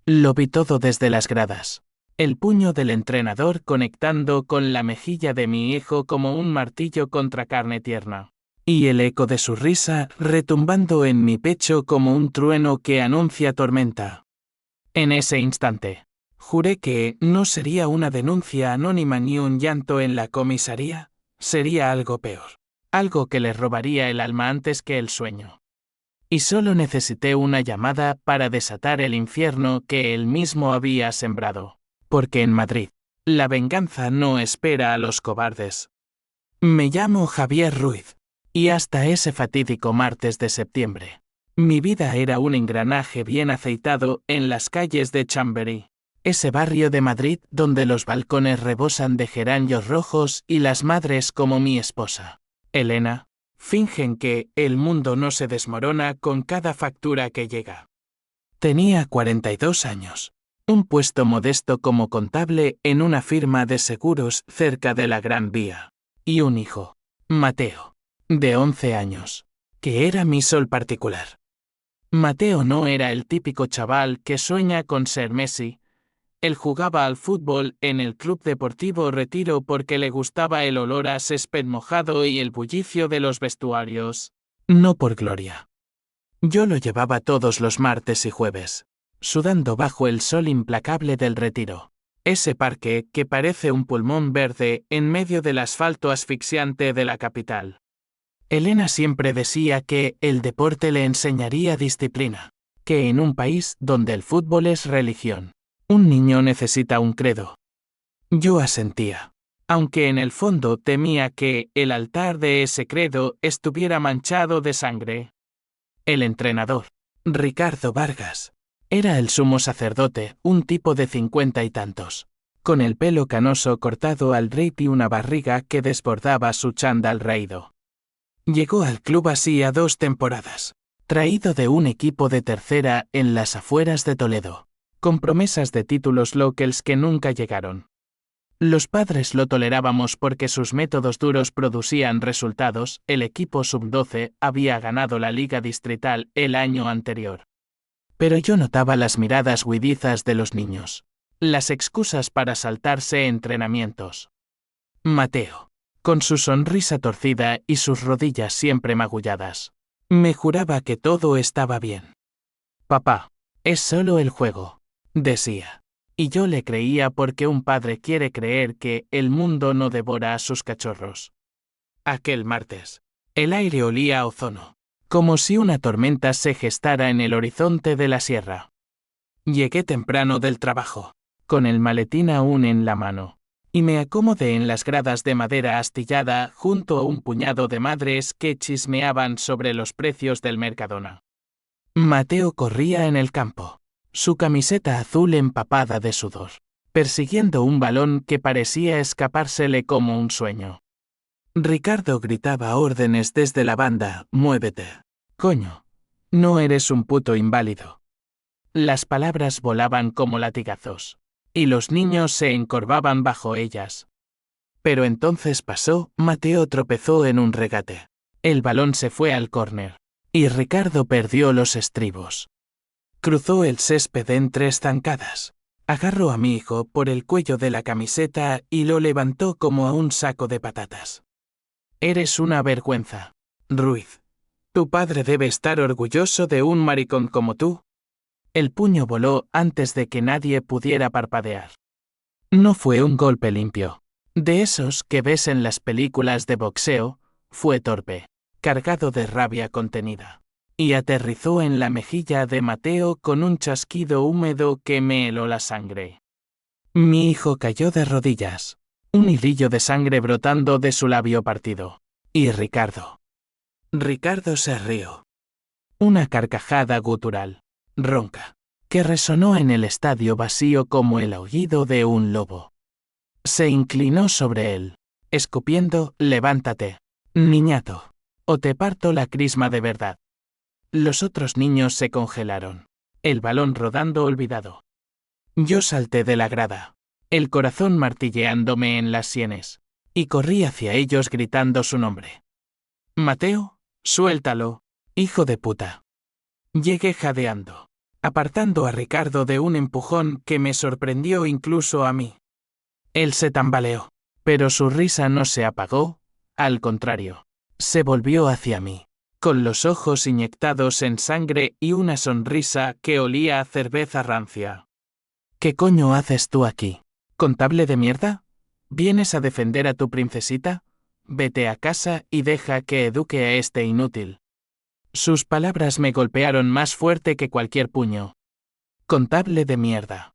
Lo vi todo desde las gradas. El puño del entrenador conectando con la mejilla de mi hijo como un martillo contra carne tierna. Y el eco de su risa retumbando en mi pecho como un trueno que anuncia tormenta. En ese instante, juré que no sería una denuncia anónima ni un llanto en la comisaría, sería algo peor. Algo que le robaría el alma antes que el sueño. Y solo necesité una llamada para desatar el infierno que él mismo había sembrado. Porque en Madrid, la venganza no espera a los cobardes. Me llamo Javier Ruiz. Y hasta ese fatídico martes de septiembre, mi vida era un engranaje bien aceitado en las calles de Chamberí, ese barrio de Madrid donde los balcones rebosan de geranios rojos y las madres como mi esposa, Elena, fingen que el mundo no se desmorona con cada factura que llega. Tenía 42 años, un puesto modesto como contable en una firma de seguros cerca de la Gran Vía, y un hijo, Mateo, de 11 años, que era mi sol particular. Mateo no era el típico chaval que sueña con ser Messi. Él jugaba al fútbol en el Club Deportivo Retiro porque le gustaba el olor a césped mojado y el bullicio de los vestuarios. No por gloria. Yo lo llevaba todos los martes y jueves, sudando bajo el sol implacable del Retiro. Ese parque que parece un pulmón verde en medio del asfalto asfixiante de la capital. Elena siempre decía que el deporte le enseñaría disciplina, que en un país donde el fútbol es religión, un niño necesita un credo. Yo asentía, aunque en el fondo temía que el altar de ese credo estuviera manchado de sangre. El entrenador, Ricardo Vargas, era el sumo sacerdote, un tipo de 50 y tantos, con el pelo canoso cortado al drip y una barriga que desbordaba su chándal raído. Llegó al club así a 2 temporadas, traído de un equipo de tercera en las afueras de Toledo, con promesas de títulos locals que nunca llegaron. Los padres lo tolerábamos porque sus métodos duros producían resultados. El equipo sub-12 había ganado la liga distrital el año anterior. Pero yo notaba las miradas huidizas de los niños, las excusas para saltarse entrenamientos. Mateo, con su sonrisa torcida y sus rodillas siempre magulladas, me juraba que todo estaba bien. Papá, es solo el juego, decía. Y yo le creía porque un padre quiere creer que el mundo no devora a sus cachorros. Aquel martes, el aire olía a ozono, como si una tormenta se gestara en el horizonte de la sierra. Llegué temprano del trabajo, con el maletín aún en la mano, y me acomodé en las gradas de madera astillada junto a un puñado de madres que chismeaban sobre los precios del Mercadona. Mateo corría en el campo, su camiseta azul empapada de sudor, persiguiendo un balón que parecía escapársele como un sueño. Ricardo gritaba órdenes desde la banda: «Muévete, coño, no eres un puto inválido». Las palabras volaban como latigazos, y los niños se encorvaban bajo ellas. Pero entonces pasó, Mateo tropezó en un regate. El balón se fue al córner, y Ricardo perdió los estribos. Cruzó el césped en 3 zancadas. Agarró a mi hijo por el cuello de la camiseta y lo levantó como a un saco de patatas. «Eres una vergüenza, Ruiz. Tu padre debe estar orgulloso de un maricón como tú». El puño voló antes de que nadie pudiera parpadear. No fue un golpe limpio, de esos que ves en las películas de boxeo. Fue torpe, cargado de rabia contenida, y aterrizó en la mejilla de Mateo con un chasquido húmedo que me heló la sangre. Mi hijo cayó de rodillas, un hilillo de sangre brotando de su labio partido. Y Ricardo se rió. Una carcajada gutural, ronca, que resonó en el estadio vacío como el aullido de un lobo. Se inclinó sobre él, escupiendo: «Levántate, niñato, o te parto la crisma de verdad». Los otros niños se congelaron, el balón rodando olvidado. Yo salté de la grada, el corazón martilleándome en las sienes, y corrí hacia ellos gritando su nombre. «Mateo, suéltalo, hijo de puta». Llegué jadeando, apartando a Ricardo de un empujón que me sorprendió incluso a mí. Él se tambaleó, pero su risa no se apagó, al contrario, se volvió hacia mí, con los ojos inyectados en sangre y una sonrisa que olía a cerveza rancia. ¿Qué coño haces tú aquí? ¿Contable de mierda? ¿Vienes a defender a tu princesita? Vete a casa y deja que eduque a este inútil. Sus palabras me golpearon más fuerte que cualquier puño. Contable de mierda.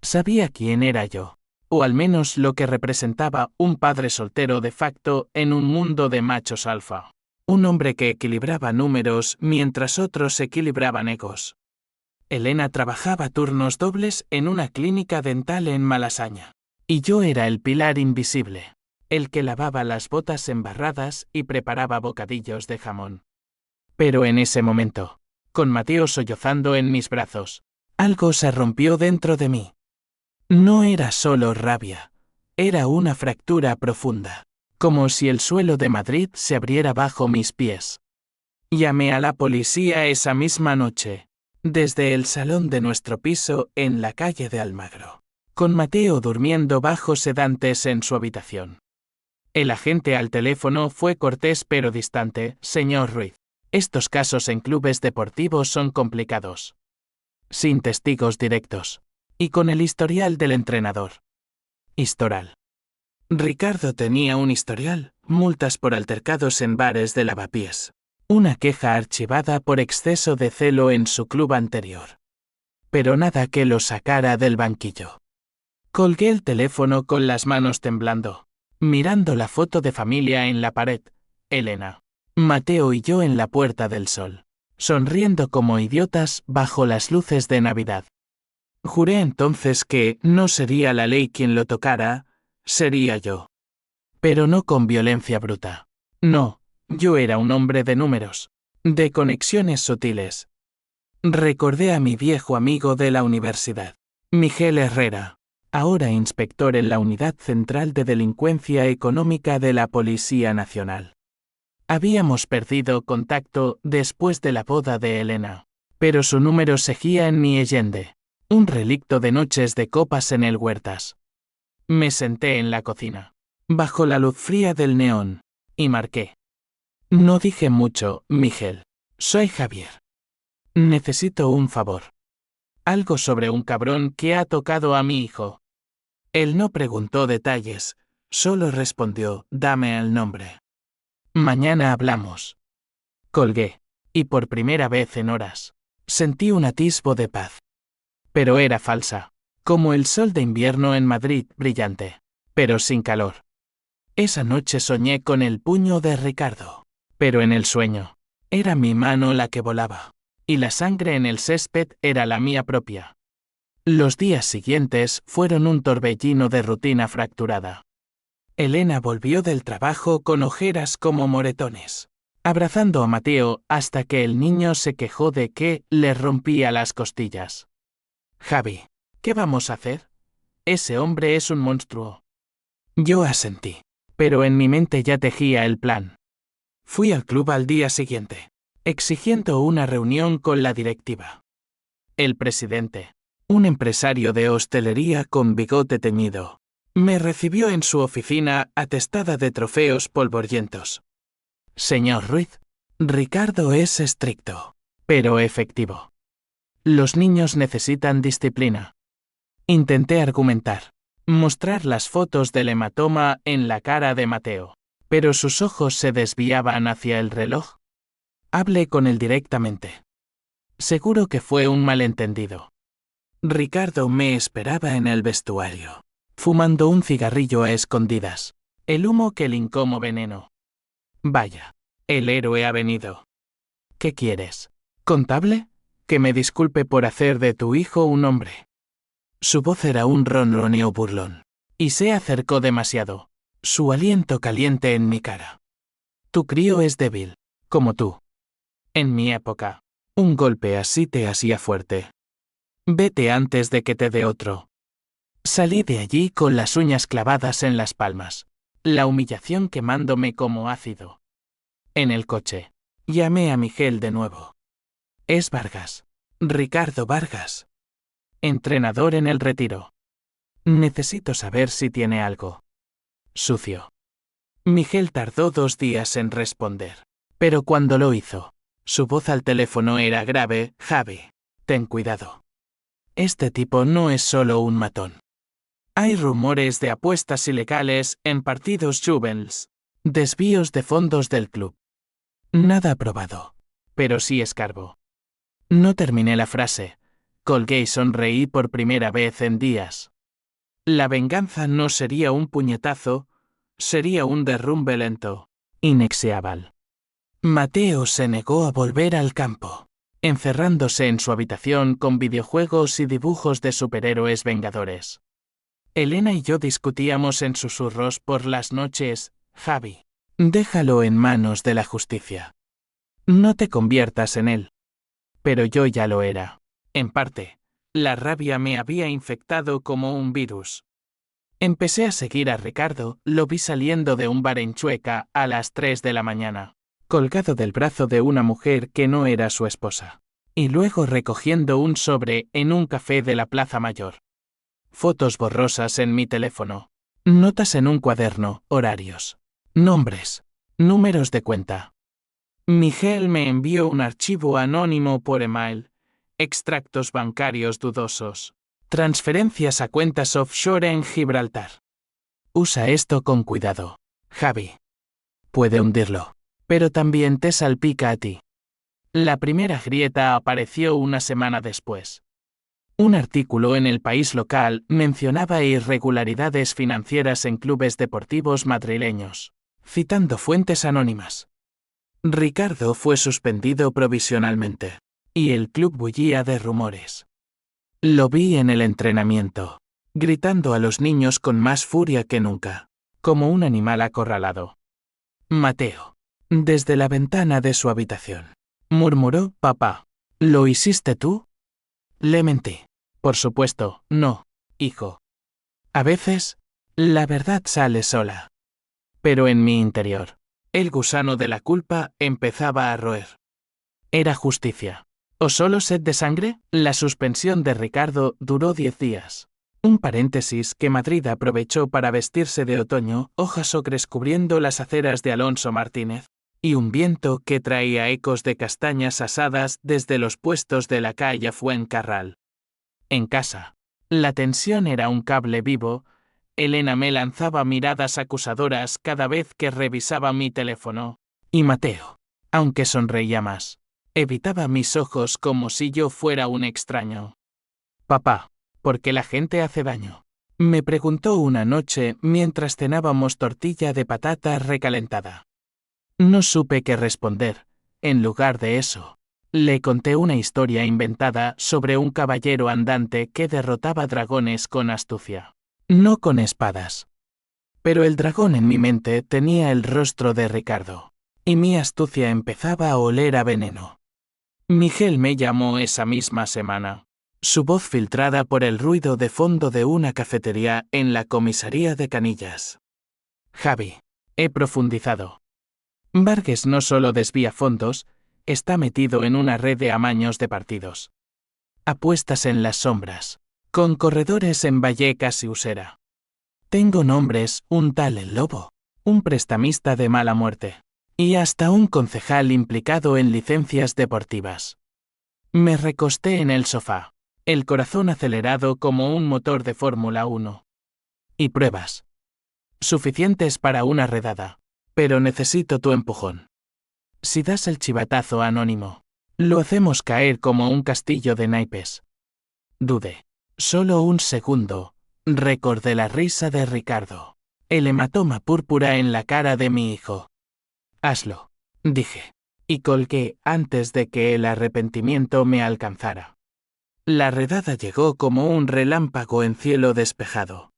Sabía quién era yo, o al menos lo que representaba un padre soltero de facto en un mundo de machos alfa. Un hombre que equilibraba números mientras otros equilibraban egos. Elena trabajaba turnos dobles en una clínica dental en Malasaña. Y yo era el pilar invisible, el que lavaba las botas embarradas y preparaba bocadillos de jamón. Pero en ese momento, con Mateo sollozando en mis brazos, algo se rompió dentro de mí. No era solo rabia, era una fractura profunda, como si el suelo de Madrid se abriera bajo mis pies. Llamé a la policía esa misma noche, desde el salón de nuestro piso en la calle de Almagro, con Mateo durmiendo bajo sedantes en su habitación. El agente al teléfono fue cortés pero distante. Señor Ruiz, estos casos en clubes deportivos son complicados. Sin testigos directos. Y con el historial del entrenador. Historial. Ricardo tenía un historial, multas por altercados en bares de Lavapiés. Una queja archivada por exceso de celo en su club anterior. Pero nada que lo sacara del banquillo. Colgué el teléfono con las manos temblando, mirando la foto de familia en la pared, Elena, Mateo y yo en la Puerta del Sol, sonriendo como idiotas bajo las luces de Navidad. Juré entonces que no sería la ley quien lo tocara, sería yo. Pero no con violencia bruta. No, yo era un hombre de números, de conexiones sutiles. Recordé a mi viejo amigo de la universidad, Miguel Herrera, ahora inspector en la Unidad Central de Delincuencia Económica de la Policía Nacional. Habíamos perdido contacto después de la boda de Elena, pero su número seguía en mi Allende, un relicto de noches de copas en el Huertas. Me senté en la cocina, bajo la luz fría del neón, y marqué. No dije mucho, Miguel. Soy Javier. Necesito un favor. Algo sobre un cabrón que ha tocado a mi hijo. Él no preguntó detalles, solo respondió, dame el nombre. Mañana hablamos. Colgué, y por primera vez en horas, sentí un atisbo de paz. Pero era falsa, como el sol de invierno en Madrid brillante, pero sin calor. Esa noche soñé con el puño de Ricardo, pero en el sueño, era mi mano la que volaba, y la sangre en el césped era la mía propia. Los días siguientes fueron un torbellino de rutina fracturada. Elena volvió del trabajo con ojeras como moretones, abrazando a Mateo hasta que el niño se quejó de que le rompía las costillas. Javi, ¿qué vamos a hacer? Ese hombre es un monstruo. Yo asentí, pero en mi mente ya tejía el plan. Fui al club al día siguiente, exigiendo una reunión con la directiva. El presidente, un empresario de hostelería con bigote teñido, me recibió en su oficina atestada de trofeos polvorientos. Señor Ruiz, Ricardo es estricto, pero efectivo. Los niños necesitan disciplina. Intenté argumentar, mostrar las fotos del hematoma en la cara de Mateo, pero sus ojos se desviaban hacia el reloj. Hablé con él directamente. Seguro que fue un malentendido. Ricardo me esperaba en el vestuario, fumando un cigarrillo a escondidas, el humo que lincó como veneno. Vaya, el héroe ha venido. ¿Qué quieres? ¿Contable? Que me disculpe por hacer de tu hijo un hombre. Su voz era un ronroneo burlón, y se acercó demasiado, su aliento caliente en mi cara. Tu crío es débil, como tú. En mi época, un golpe así te hacía fuerte. Vete antes de que te dé otro. Salí de allí con las uñas clavadas en las palmas, la humillación quemándome como ácido. En el coche, llamé a Miguel de nuevo. Es Vargas. Ricardo Vargas. Entrenador en el retiro. Necesito saber si tiene algo sucio. Miguel tardó 2 días en responder. Pero cuando lo hizo, su voz al teléfono era grave. Javi, ten cuidado. Este tipo no es solo un matón. Hay rumores de apuestas ilegales en partidos juveniles. Desvíos de fondos del club. Nada probado. Pero sí escarbo. No terminé la frase. Colgué y sonreí por primera vez en días. La venganza no sería un puñetazo, sería un derrumbe lento, inexorable. Mateo se negó a volver al campo, encerrándose en su habitación con videojuegos y dibujos de superhéroes vengadores. Elena y yo discutíamos en susurros por las noches. Javi, déjalo en manos de la justicia. No te conviertas en él. Pero yo ya lo era. En parte, la rabia me había infectado como un virus. Empecé a seguir a Ricardo, lo vi saliendo de un bar en Chueca a las 3 de la mañana, colgado del brazo de una mujer que no era su esposa, y luego recogiendo un sobre en un café de la Plaza Mayor. Fotos borrosas en mi teléfono, notas en un cuaderno, horarios, nombres, números de cuenta. Miguel me envió un archivo anónimo por email, extractos bancarios dudosos, transferencias a cuentas offshore en Gibraltar. Usa esto con cuidado, Javi. Puede hundirlo, pero también te salpica a ti. La primera grieta apareció una semana después. Un artículo en El País local mencionaba irregularidades financieras en clubes deportivos madrileños, citando fuentes anónimas. Ricardo fue suspendido provisionalmente, y el club bullía de rumores. Lo vi en el entrenamiento, gritando a los niños con más furia que nunca, como un animal acorralado. Mateo, desde la ventana de su habitación, murmuró: «Papá, ¿lo hiciste tú?» Le mentí. Por supuesto, no, hijo. A veces, la verdad sale sola. Pero en mi interior, el gusano de la culpa empezaba a roer. ¿Era justicia? ¿O solo sed de sangre? La suspensión de Ricardo duró 10 días. Un paréntesis que Madrid aprovechó para vestirse de otoño, hojas ocres cubriendo las aceras de Alonso Martínez, y un viento que traía ecos de castañas asadas desde los puestos de la calle Fuencarral. En casa, la tensión era un cable vivo. Elena me lanzaba miradas acusadoras cada vez que revisaba mi teléfono. Y Mateo, aunque sonreía más, evitaba mis ojos como si yo fuera un extraño. «Papá, ¿por qué la gente hace daño?», me preguntó una noche mientras cenábamos tortilla de patata recalentada. No supe qué responder. En lugar de eso, le conté una historia inventada sobre un caballero andante que derrotaba dragones con astucia, no con espadas. Pero el dragón en mi mente tenía el rostro de Ricardo, y mi astucia empezaba a oler a veneno. Miguel me llamó esa misma semana, su voz filtrada por el ruido de fondo de una cafetería en la comisaría de Canillas. «Javi, he profundizado. Vargas no solo desvía fondos, está metido en una red de amaños de partidos. Apuestas en las sombras, con corredores en Vallecas y Usera. Tengo nombres: un tal El Lobo, un prestamista de mala muerte, y hasta un concejal implicado en licencias deportivas». Me recosté en el sofá, el corazón acelerado como un motor de Fórmula 1. «Y pruebas. Suficientes para una redada. Pero necesito tu empujón. Si das el chivatazo anónimo, lo hacemos caer como un castillo de naipes». Dudé. Solo un segundo. Recordé la risa de Ricardo, el hematoma púrpura en la cara de mi hijo. «Hazlo», dije, y colgué antes de que el arrepentimiento me alcanzara. La redada llegó como un relámpago en cielo despejado.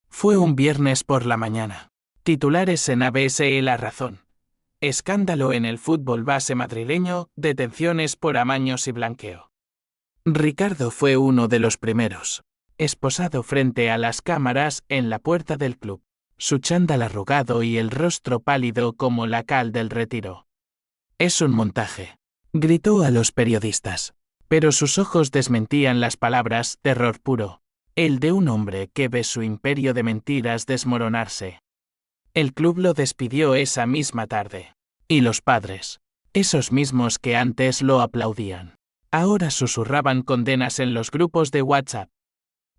Fue un viernes por la mañana. Titulares en ABS y La Razón. Escándalo en el fútbol base madrileño, detenciones por amaños y blanqueo. Ricardo fue uno de los primeros, esposado frente a las cámaras en la puerta del club, su chándal arrugado y el rostro pálido como la cal del Retiro. «Es un montaje», gritó a los periodistas. Pero sus ojos desmentían las palabras, terror puro, el de un hombre que ve su imperio de mentiras desmoronarse. El club lo despidió esa misma tarde. Y los padres, esos mismos que antes lo aplaudían, ahora susurraban condenas en los grupos de WhatsApp.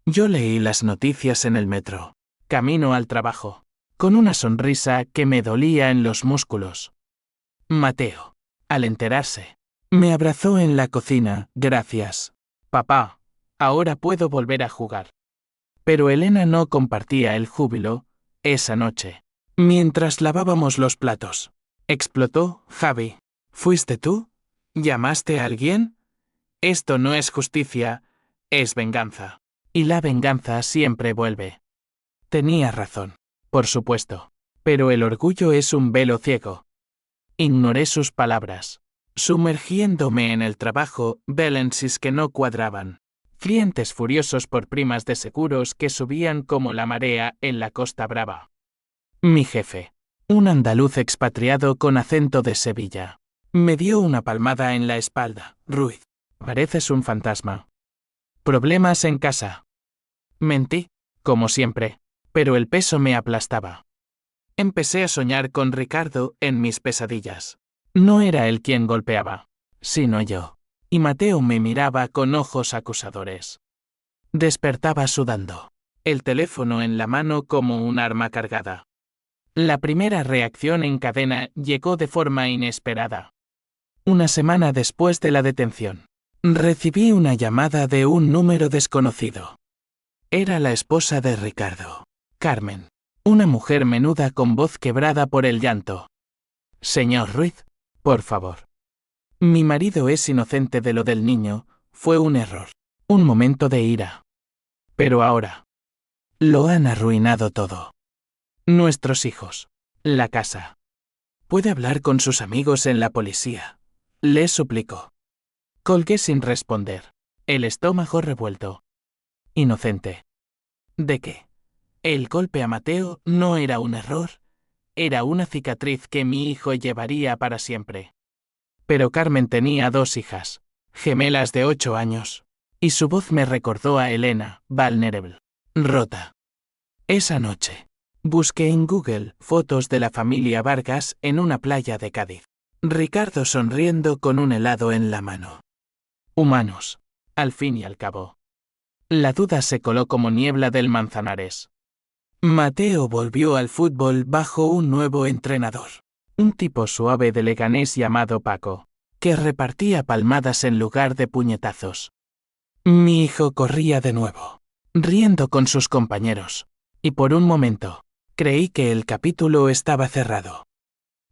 Yo leí las noticias en el metro, camino al trabajo, con una sonrisa que me dolía en los músculos. Mateo, al enterarse, me abrazó en la cocina. Gracias, papá, ahora puedo volver a jugar. Pero Elena no compartía el júbilo. Esa noche, mientras lavábamos los platos, explotó. Javi, ¿fuiste tú? ¿Llamaste a alguien? Esto no es justicia, es venganza. Y la venganza siempre vuelve. Tenía razón, por supuesto, pero el orgullo es un velo ciego. Ignoré sus palabras, sumergiéndome en el trabajo, balances que no cuadraban, clientes furiosos por primas de seguros que subían como la marea en la Costa Brava. Mi jefe, un andaluz expatriado con acento de Sevilla, me dio una palmada en la espalda. Ruiz, pareces un fantasma. ¿Problemas en casa? Mentí, como siempre, pero el peso me aplastaba. Empecé a soñar con Ricardo en mis pesadillas. No era él quien golpeaba, sino yo. Y Mateo me miraba con ojos acusadores. Despertaba sudando, el teléfono en la mano como un arma cargada. La primera reacción en cadena llegó de forma inesperada. Una semana después de la detención, recibí una llamada de un número desconocido. Era la esposa de Ricardo, Carmen. Una mujer menuda con voz quebrada por el llanto. Señor Ruiz, por favor. Mi marido es inocente de lo del niño, fue un error, un momento de ira. Pero ahora, lo han arruinado todo. Nuestros hijos, la casa. Puede hablar con sus amigos en la policía. Le suplicó. Colgué sin responder, el estómago revuelto. Inocente. ¿De qué? El golpe a Mateo no era un error, era una cicatriz que mi hijo llevaría para siempre. Pero Carmen tenía 2 hijas, gemelas de 8 años, y su voz me recordó a Elena, vulnerable, rota. Esa noche, busqué en Google fotos de la familia Vargas en una playa de Cádiz. Ricardo sonriendo con un helado en la mano. Humanos, al fin y al cabo. La duda se coló como niebla del Manzanares. Mateo volvió al fútbol bajo un nuevo entrenador. Un tipo suave de Leganés llamado Paco, que repartía palmadas en lugar de puñetazos. Mi hijo corría de nuevo, riendo con sus compañeros, y por un momento, creí que el capítulo estaba cerrado.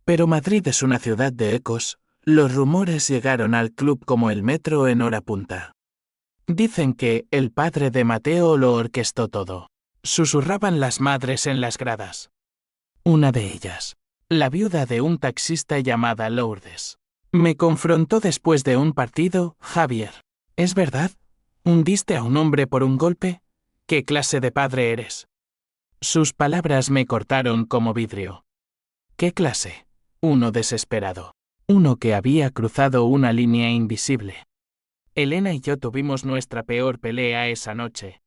Pero Madrid es una ciudad de ecos, los rumores llegaron al club como el metro en hora punta. Dicen que el padre de Mateo lo orquestó todo. Susurraban las madres en las gradas. Una de ellas, la viuda de un taxista llamada Lourdes, me confrontó después de un partido. Javier, ¿es verdad? ¿Hundiste a un hombre por un golpe? ¿Qué clase de padre eres? Sus palabras me cortaron como vidrio. ¿Qué clase? Uno desesperado. Uno que había cruzado una línea invisible. Elena y yo tuvimos nuestra peor pelea esa noche.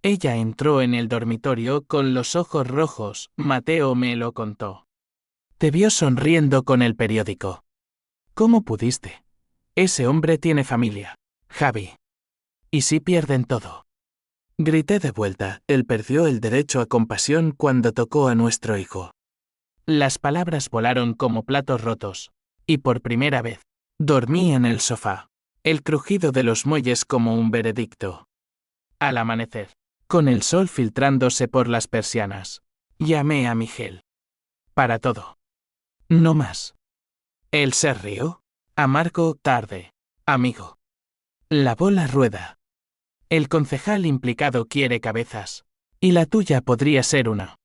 Ella entró en el dormitorio con los ojos rojos, Mateo me lo contó. Te vio sonriendo con el periódico. ¿Cómo pudiste? Ese hombre tiene familia, Javi. ¿Y si pierden todo? Grité de vuelta, él perdió el derecho a compasión cuando tocó a nuestro hijo. Las palabras volaron como platos rotos, y por primera vez, dormí en el sofá, el crujido de los muelles como un veredicto. Al amanecer, con el sol filtrándose por las persianas, llamé a Miguel. Para todo. No más. Él se rió. Amargo, tarde. Amigo. La bola rueda. El concejal implicado quiere cabezas. Y la tuya podría ser una.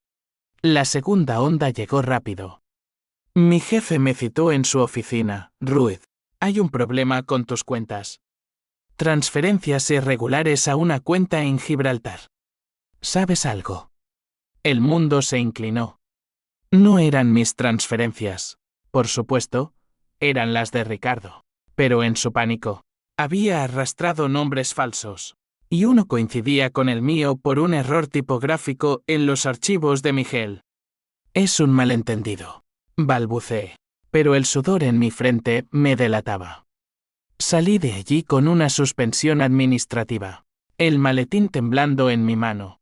La segunda onda llegó rápido. Mi jefe me citó en su oficina. Ruiz, hay un problema con tus cuentas. Transferencias irregulares a una cuenta en Gibraltar. ¿Sabes algo? El mundo se inclinó. No eran mis transferencias, por supuesto, eran las de Ricardo. Pero en su pánico, Había arrastrado nombres falsos, y uno coincidía con el mío por un error tipográfico en los archivos de Miguel. Es un malentendido, balbuceé, pero el sudor en mi frente me delataba. Salí de allí con una suspensión administrativa, el maletín temblando en mi mano.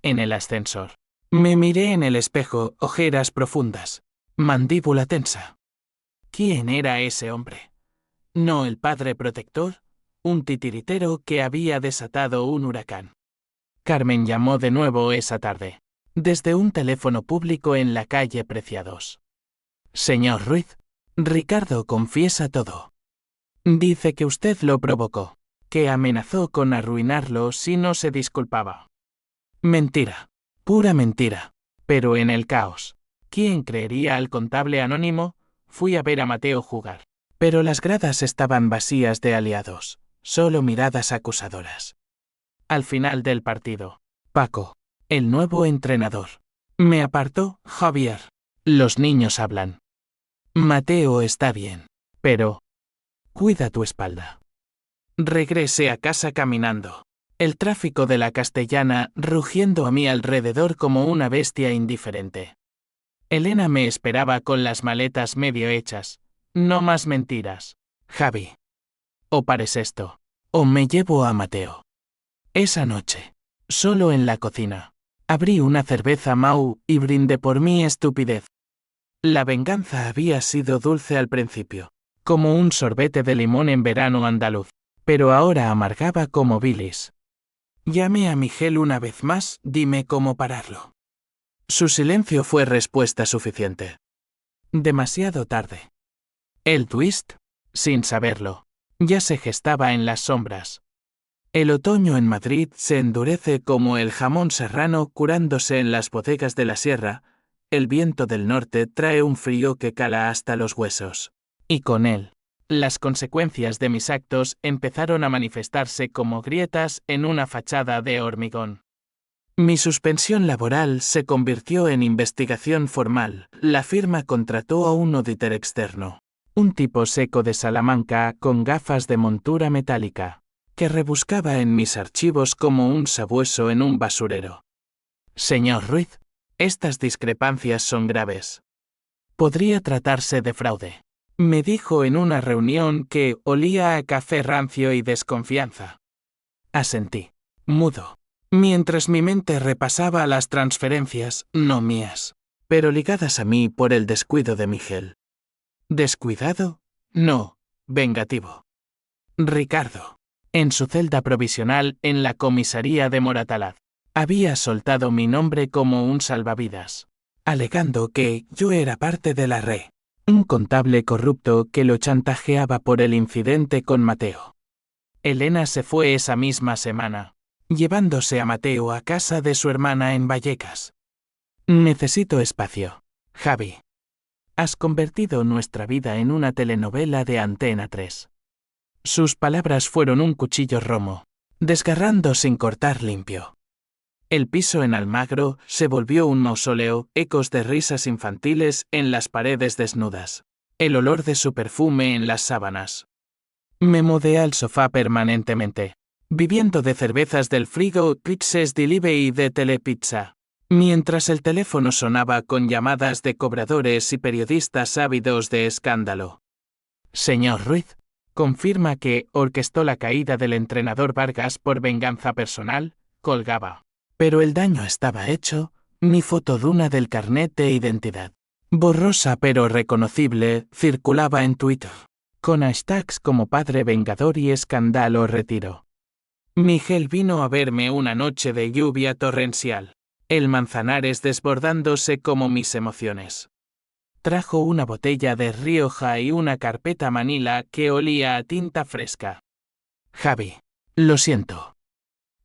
En el ascensor, me miré en el espejo, ojeras profundas, mandíbula tensa. ¿Quién era ese hombre? ¿No el padre protector? Un titiritero que había desatado un huracán. Carmen llamó de nuevo esa tarde, desde un teléfono público en la calle Preciados. Señor Ruiz, Ricardo confiesa todo. Dice que usted lo provocó, que amenazó con arruinarlo si no se disculpaba. Mentira, pura mentira. Pero en el caos, ¿quién creería al contable anónimo? Fui a ver a Mateo jugar. Pero las gradas estaban vacías de aliados, solo miradas acusadoras. Al final del partido, Paco, el nuevo entrenador, me apartó. Javier, los niños hablan. Mateo está bien, pero cuida tu espalda. Regresé a casa caminando, el tráfico de la Castellana rugiendo a mi alrededor como una bestia indiferente. Elena me esperaba con las maletas medio hechas. No más mentiras, Javi. O pares esto, o me llevo a Mateo. Esa noche, solo en la cocina, abrí una cerveza Mau y brindé por mi estupidez. La venganza había sido dulce al principio, como un sorbete de limón en verano andaluz, pero ahora amargaba como bilis. Llamé a Miguel una vez más, dime cómo pararlo. Su silencio fue respuesta suficiente. Demasiado tarde. El twist, sin saberlo, ya se gestaba en las sombras. El otoño en Madrid se endurece como el jamón serrano curándose en las bodegas de la sierra. El viento del norte trae un frío que cala hasta los huesos. Y con él, las consecuencias de mis actos empezaron a manifestarse como grietas en una fachada de hormigón. Mi suspensión laboral se convirtió en investigación formal. La firma contrató a un auditor externo, un tipo seco de Salamanca con gafas de montura metálica, que rebuscaba en mis archivos como un sabueso en un basurero. Señor Ruiz, estas discrepancias son graves. Podría tratarse de fraude, me dijo en una reunión que olía a café rancio y desconfianza. Asentí, mudo, mientras mi mente repasaba las transferencias, no mías, pero ligadas a mí por el descuido de Miguel. ¿Descuidado? No, vengativo. Ricardo, en su celda provisional en la comisaría de Moratalaz, había soltado mi nombre como un salvavidas, alegando que yo era parte de la red, un contable corrupto que lo chantajeaba por el incidente con Mateo. Elena se fue esa misma semana, llevándose a Mateo a casa de su hermana en Vallecas. Necesito espacio, Javi. Has convertido nuestra vida en una telenovela de Antena 3. Sus palabras fueron un cuchillo romo, desgarrando sin cortar limpio. El piso en Almagro se volvió un mausoleo, ecos de risas infantiles en las paredes desnudas, el olor de su perfume en las sábanas. Me mudé al sofá permanentemente, viviendo de cervezas del frigo, pizzas delivery y de telepizza, mientras el teléfono sonaba con llamadas de cobradores y periodistas ávidos de escándalo. Señor Ruiz, confirma que orquestó la caída del entrenador Vargas por venganza personal, colgaba. Pero el daño estaba hecho, mi fotoduna del carnet de identidad, borrosa pero reconocible, circulaba en Twitter, con hashtags como Padre Vengador y Escándalo Retiro. Miguel vino a verme una noche de lluvia torrencial, el Manzanares desbordándose como mis emociones. Trajo una botella de Rioja y una carpeta Manila que olía a tinta fresca. Javi, lo siento.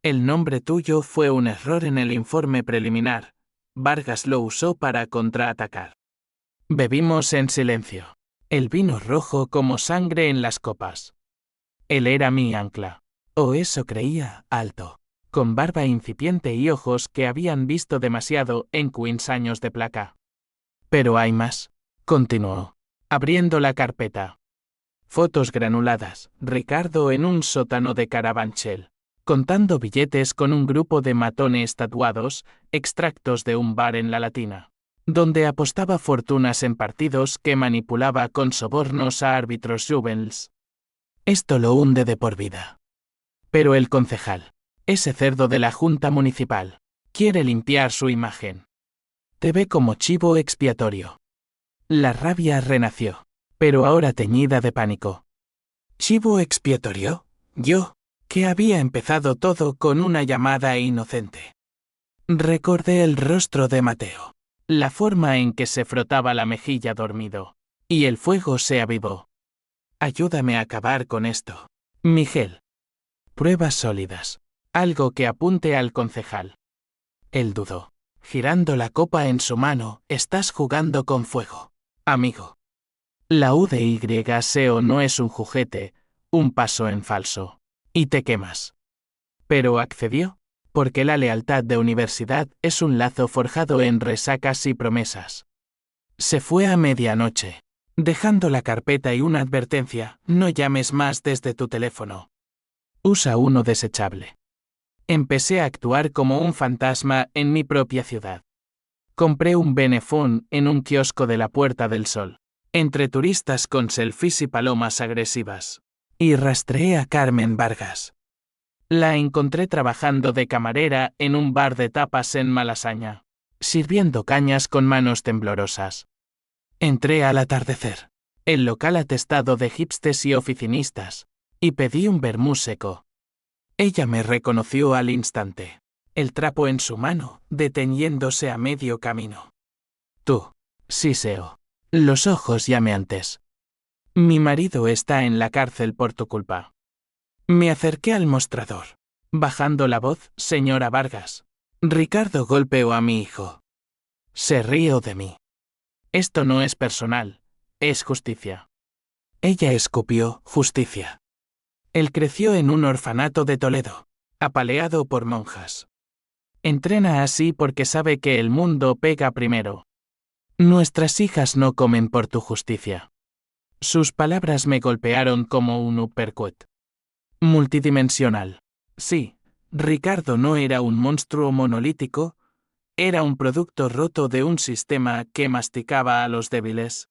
El nombre tuyo fue un error en el informe preliminar. Vargas lo usó para contraatacar. Bebimos en silencio. El vino rojo como sangre en las copas. Él era mi ancla. O eso creía, alto, con barba incipiente y ojos que habían visto demasiado en Queens años de placa. Pero hay más, continuó, abriendo la carpeta. Fotos granuladas, Ricardo en un sótano de Carabanchel, contando billetes con un grupo de matones tatuados, extractos de un bar en La Latina, donde apostaba fortunas en partidos que manipulaba con sobornos a árbitros juveniles. Esto lo hunde de por vida. Pero el concejal, ese cerdo de la Junta Municipal, quiere limpiar su imagen. Te ve como chivo expiatorio. La rabia renació, pero ahora teñida de pánico. ¿Chivo expiatorio? Yo, que había empezado todo con una llamada inocente. Recordé el rostro de Mateo, la forma en que se frotaba la mejilla dormido, y el fuego se avivó. Ayúdame a acabar con esto, Miguel. Pruebas sólidas, algo que apunte al concejal. Él dudó, girando la copa en su mano. Estás jugando con fuego, amigo. La UDYSEO no es un juguete, un paso en falso. Y te quemas. Pero accedió, porque la lealtad de universidad es un lazo forjado en resacas y promesas. Se fue a medianoche, dejando la carpeta y una advertencia: no llames más desde tu teléfono. Usa uno desechable. Empecé a actuar como un fantasma en mi propia ciudad. Compré un Benefón en un kiosco de la Puerta del Sol, entre turistas con selfies y palomas agresivas. Y rastreé a Carmen Vargas. La encontré trabajando de camarera en un bar de tapas en Malasaña, sirviendo cañas con manos temblorosas. Entré al atardecer, el local atestado de hipsters y oficinistas, y pedí un vermú seco. Ella me reconoció al instante, el trapo en su mano, deteniéndose a medio camino. Tú, Siseo. Los ojos llameantes. Mi marido está en la cárcel por tu culpa. Me acerqué al mostrador. Bajando la voz, señora Vargas. Ricardo golpeó a mi hijo. Se rió de mí. Esto no es personal, es justicia. Ella escupió: justicia. Él creció en un orfanato de Toledo, apaleado por monjas. Entrena así porque sabe que el mundo pega primero. Nuestras hijas no comen por tu justicia. Sus palabras me golpearon como un uppercut. Multidimensional. Sí, Ricardo no era un monstruo monolítico, era un producto roto de un sistema que masticaba a los débiles.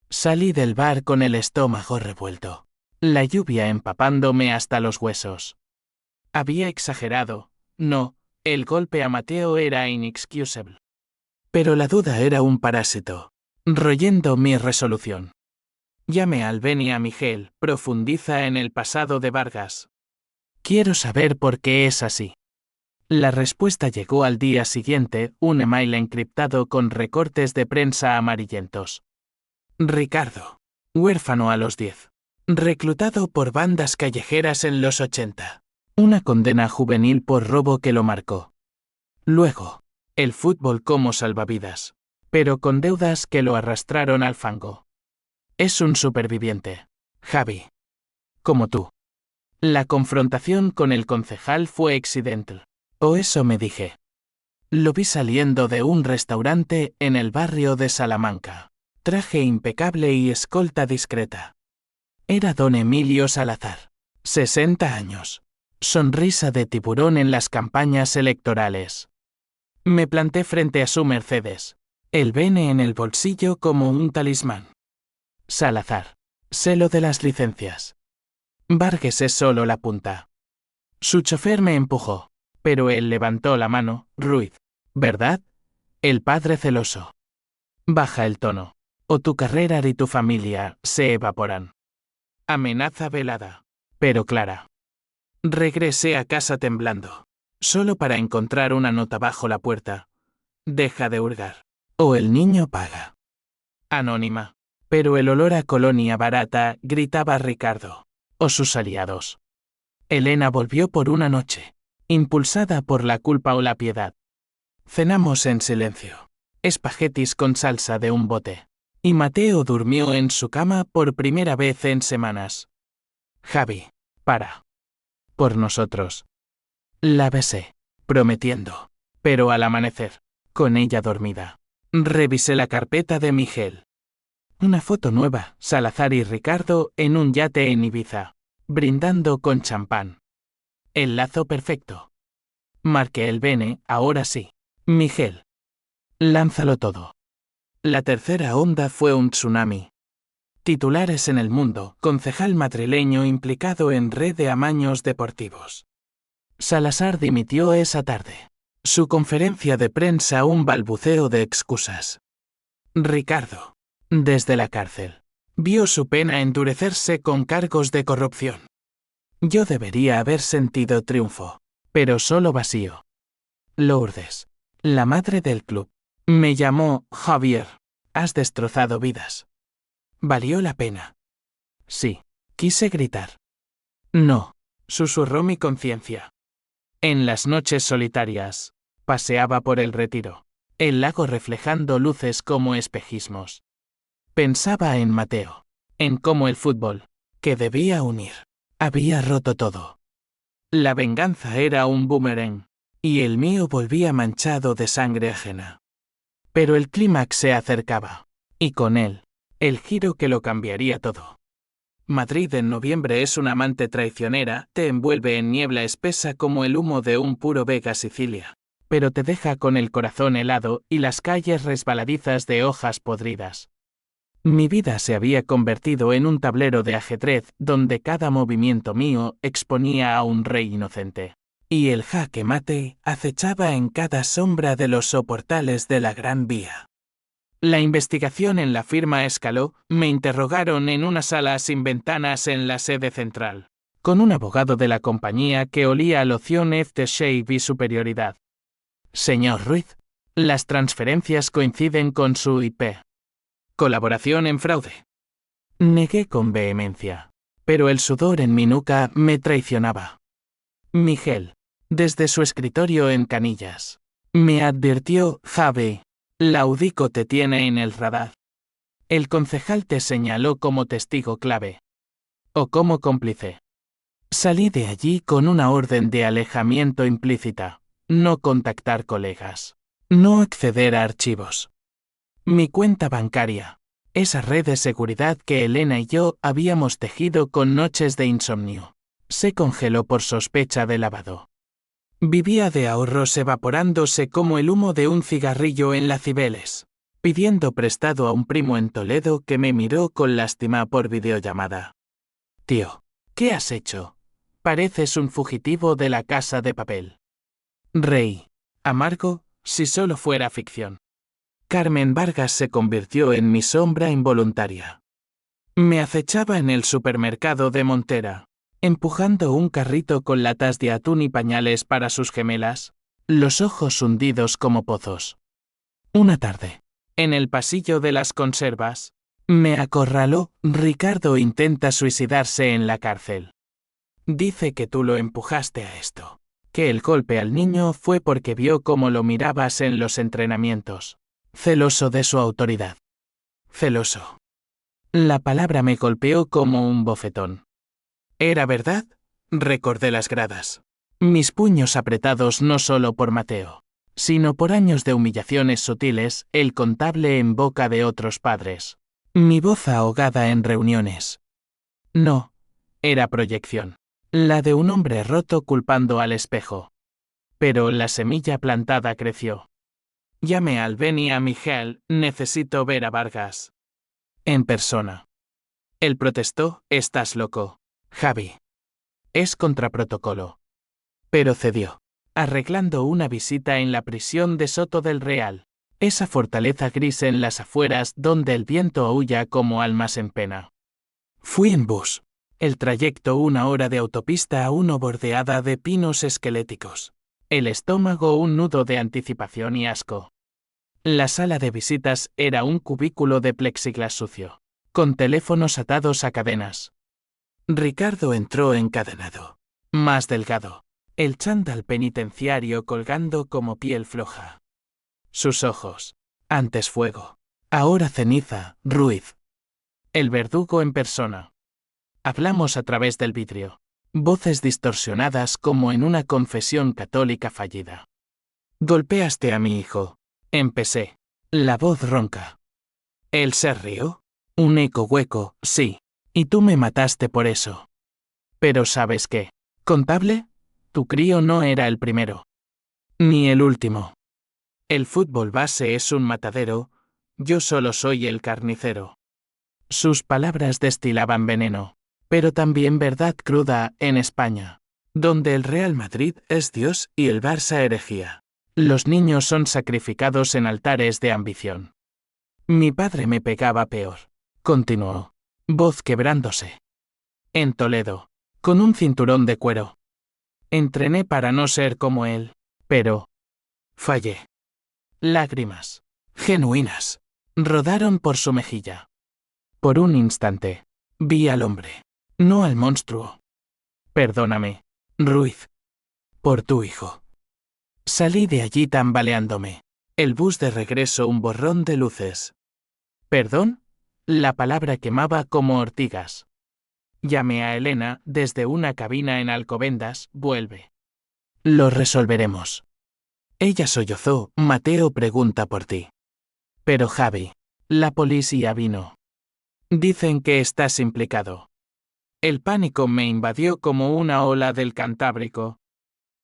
Salí del bar con el estómago revuelto, la lluvia empapándome hasta los huesos. Había exagerado, no, el golpe a Mateo era inexcusable. Pero la duda era un parásito, royendo mi resolución. Llame al Beni a Miguel, profundiza en el pasado de Vargas. Quiero saber por qué es así. La respuesta llegó al día siguiente, un email encriptado con recortes de prensa amarillentos. Ricardo, huérfano a los 10. Reclutado por bandas callejeras en los 80. Una condena juvenil por robo que lo marcó. Luego, el fútbol como salvavidas, pero con deudas que lo arrastraron al fango. Es un superviviente, Javi. Como tú. La confrontación con el concejal fue accidental. O eso me dije. Lo vi saliendo de un restaurante en el barrio de Salamanca. Traje impecable y escolta discreta. Era don Emilio Salazar. 60 años. Sonrisa de tiburón en las campañas electorales. Me planté frente a su Mercedes. El Bene en el bolsillo como un talismán. Salazar. Selo de las licencias. Vargas es solo la punta. Su chofer me empujó, pero él levantó la mano. Ruiz. ¿Verdad? El padre celoso. Baja el tono, o tu carrera y tu familia se evaporan. Amenaza velada, pero clara. Regresé a casa temblando, solo para encontrar una nota bajo la puerta. Deja de hurgar, o el niño paga. Anónima. Pero el olor a colonia barata, gritaba Ricardo. O sus aliados. Elena volvió por una noche, impulsada por la culpa o la piedad. Cenamos en silencio. Espaguetis con salsa de un bote. Y Mateo durmió en su cama por primera vez en semanas. Javi, para. Por nosotros. La besé, prometiendo. Pero al amanecer, con ella dormida, revisé la carpeta de Miguel. Una foto nueva, Salazar y Ricardo en un yate en Ibiza, brindando con champán. El lazo perfecto. Marqué el bene, ahora sí. Miguel. Lánzalo todo. La tercera onda fue un tsunami. Titulares en El Mundo, concejal madrileño implicado en red de amaños deportivos. Salazar dimitió esa tarde. Su conferencia de prensa un balbuceo de excusas. Ricardo. Desde la cárcel. Vio su pena endurecerse con cargos de corrupción. Yo debería haber sentido triunfo, pero solo vacío. Lourdes, la madre del club, me llamó Javier. Has destrozado vidas. ¿Valió la pena? Sí. Quise gritar. No, susurró mi conciencia. En las noches solitarias, paseaba por el Retiro, el lago reflejando luces como espejismos. Pensaba en Mateo, en cómo el fútbol, que debía unir, había roto todo. La venganza era un boomerang, y el mío volvía manchado de sangre ajena. Pero el clímax se acercaba, y con él, el giro que lo cambiaría todo. Madrid en noviembre es una amante traicionera, te envuelve en niebla espesa como el humo de un puro Vega Sicilia, pero te deja con el corazón helado y las calles resbaladizas de hojas podridas. Mi vida se había convertido en un tablero de ajedrez donde cada movimiento mío exponía a un rey inocente. Y el jaque mate acechaba en cada sombra de los soportales de la Gran Vía. La investigación en la firma escaló, me interrogaron en una sala sin ventanas en la sede central, con un abogado de la compañía que olía a loción aftershave y superioridad. Señor Ruiz, las transferencias coinciden con su IP. Colaboración en fraude. Negué con vehemencia, pero el sudor en mi nuca me traicionaba. Miguel, desde su escritorio en Canillas, me advirtió, Javi, Laudico te tiene en el radar. El concejal te señaló como testigo clave. O como cómplice. Salí de allí con una orden de alejamiento implícita. No contactar colegas. No acceder a archivos. Mi cuenta bancaria. Esa red de seguridad que Elena y yo habíamos tejido con noches de insomnio. Se congeló por sospecha de lavado. Vivía de ahorros evaporándose como el humo de un cigarrillo en la Cibeles, pidiendo prestado a un primo en Toledo que me miró con lástima por videollamada. Tío, ¿qué has hecho? Pareces un fugitivo de la Casa de Papel. Reí, amargo, si solo fuera ficción. Carmen Vargas se convirtió en mi sombra involuntaria. Me acechaba en el supermercado de Montera, empujando un carrito con latas de atún y pañales para sus gemelas, los ojos hundidos como pozos. Una tarde, en el pasillo de las conservas, me acorraló, Ricardo intenta suicidarse en la cárcel. Dice que tú lo empujaste a esto, que el golpe al niño fue porque vio cómo lo mirabas en los entrenamientos, celoso de su autoridad. Celoso. La palabra me golpeó como un bofetón. ¿Era verdad? Recordé las gradas. Mis puños apretados no solo por Mateo, sino por años de humillaciones sutiles, el contable en boca de otros padres. Mi voz ahogada en reuniones. No. Era proyección. La de un hombre roto culpando al espejo. Pero la semilla plantada creció. Llame al Beni a Miguel, necesito ver a Vargas. En persona. Él protestó, estás loco, Javi. Es contra protocolo. Pero cedió, arreglando una visita en la prisión de Soto del Real, esa fortaleza gris en las afueras donde el viento aúlla como almas en pena. Fui en bus. El trayecto 1 hora de autopista a uno bordeada de pinos esqueléticos. El estómago un nudo de anticipación y asco. La sala de visitas era un cubículo de plexiglas sucio, con teléfonos atados a cadenas. Ricardo entró encadenado, más delgado, el chándal penitenciario colgando como piel floja. Sus ojos, antes fuego, ahora ceniza, Ruiz. El verdugo en persona. Hablamos a través del vidrio, voces distorsionadas como en una confesión católica fallida. Golpeaste a mi hijo, empecé, la voz ronca. Él se rió, Un eco hueco, sí. Y tú me mataste por eso. Pero ¿sabes qué? ¿Contable? Tu crío no era el primero. Ni el último. El fútbol base es un matadero, yo solo soy el carnicero. Sus palabras destilaban veneno, pero también verdad cruda en España, donde el Real Madrid es Dios y el Barça herejía. Los niños son sacrificados en altares de ambición. Mi padre me pegaba peor, continuó, voz quebrándose. En Toledo, con un cinturón de cuero. Entrené para no ser como él, pero fallé. Lágrimas, genuinas, rodaron por su mejilla. Por un instante, vi al hombre, no al monstruo. Perdóname, Ruiz. Por tu hijo. Salí de allí tambaleándome. El bus de regreso un borrón de luces. ¿Perdón? La palabra quemaba como ortigas. Llamé a Elena desde una cabina en Alcobendas, vuelve. Lo resolveremos. Ella sollozó, Mateo pregunta por ti. Pero Javi, la policía vino. Dicen que estás implicado. El pánico me invadió como una ola del Cantábrico.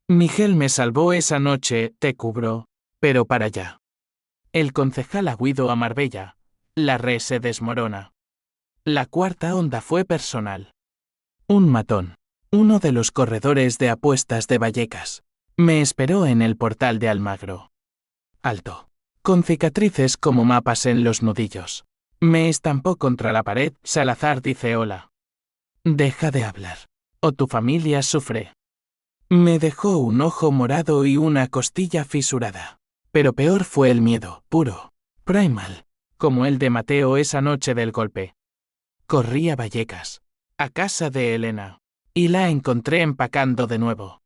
Miguel me salvó esa noche, te cubro, pero para allá. El concejal ha huido a Marbella. La red se desmorona. La cuarta onda fue personal. Un matón, uno de los corredores de apuestas de Vallecas, me esperó en el portal de Almagro. Alto, con cicatrices como mapas en los nudillos. Me estampó contra la pared, Salazar dice hola. Deja de hablar, o tu familia sufre. Me dejó un ojo morado y una costilla fisurada. Pero peor fue el miedo, puro, primal, como el de Mateo esa noche del golpe. Corrí a Vallecas, a casa de Elena, y la encontré empacando de nuevo.